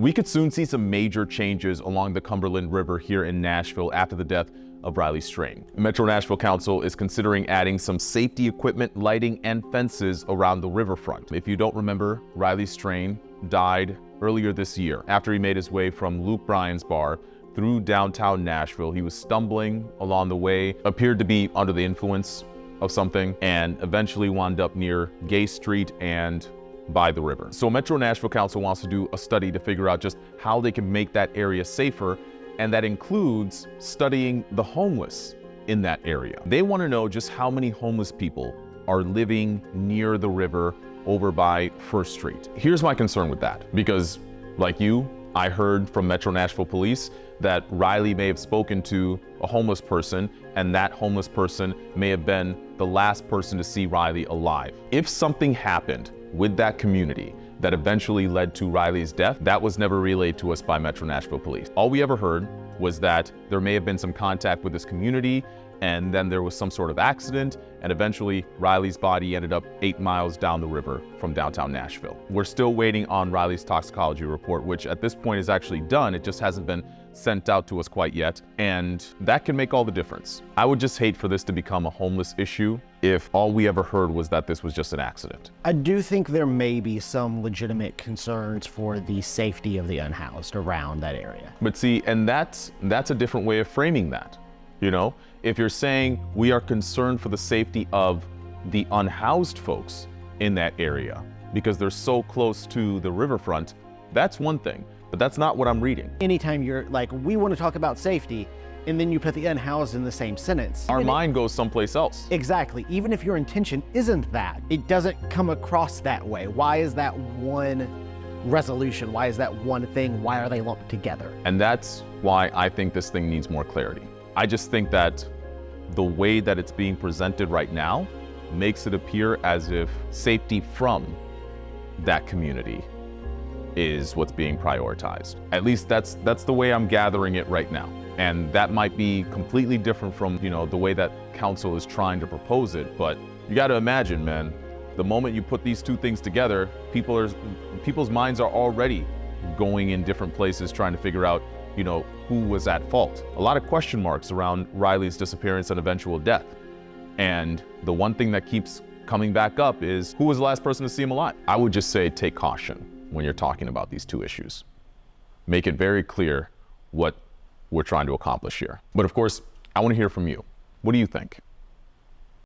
We could soon see some major changes along the Cumberland River here in Nashville after the death of Riley Strain. Metro Nashville Council is considering adding some safety equipment, lighting, and fences around the riverfront. If you don't remember, Riley Strain died earlier this year after he made his way from Luke Bryan's bar through downtown Nashville. He was stumbling along the way, appeared to be under the influence of something, and eventually wound up near Gay Street and by the river. So Metro Nashville Council wants to do a study to figure out just how they can make that area safer, and that includes studying the homeless in that area. They want to know just how many homeless people are living near the river over by First Street. Here's my concern with that, because like you, I heard from Metro Nashville Police that Riley may have spoken to a homeless person, and that homeless person may have been the last person to see Riley alive. If something happened with that community that eventually led to Riley's death, that was never relayed to us by Metro Nashville Police. All we ever heard was that there may have been some contact with this community, and then there was some sort of accident, and eventually Riley's body ended up 8 miles down the river from downtown Nashville. We're still waiting on Riley's toxicology report, which at this point is actually done. It just hasn't been sent out to us quite yet, and that can make all the difference. I would just hate for this to become a homeless issue if all we ever heard was that this was just an accident. I do think there may be some legitimate concerns for the safety of the unhoused around that area. But see, and that's a different way of framing that. You know, if you're saying we are concerned for the safety of the unhoused folks in that area because they're so close to the riverfront, that's one thing, but that's not what I'm reading. Anytime you're like, we want to talk about safety, and then you put the unhoused in the same sentence, our mind goes someplace else. Exactly. Even if your intention isn't that, it doesn't come across that way. Why is that one resolution? Why is that one thing? Why are they lumped together? And that's why I think this thing needs more clarity. I just think that the way that it's being presented right now makes it appear as if safety from that community is what's being prioritized. At least that's the way I'm gathering it right now. And that might be completely different from, you know, the way that council is trying to propose it. But you got to imagine, man, the moment you put these two things together, people's minds are already going in different places trying to figure out, you know, who was at fault. A lot of question marks around Riley's disappearance and eventual death. And the one thing that keeps coming back up is, who was the last person to see him alive? I would just say take caution when you're talking about these two issues. Make it very clear what we're trying to accomplish here. But of course, I want to hear from you. What do you think?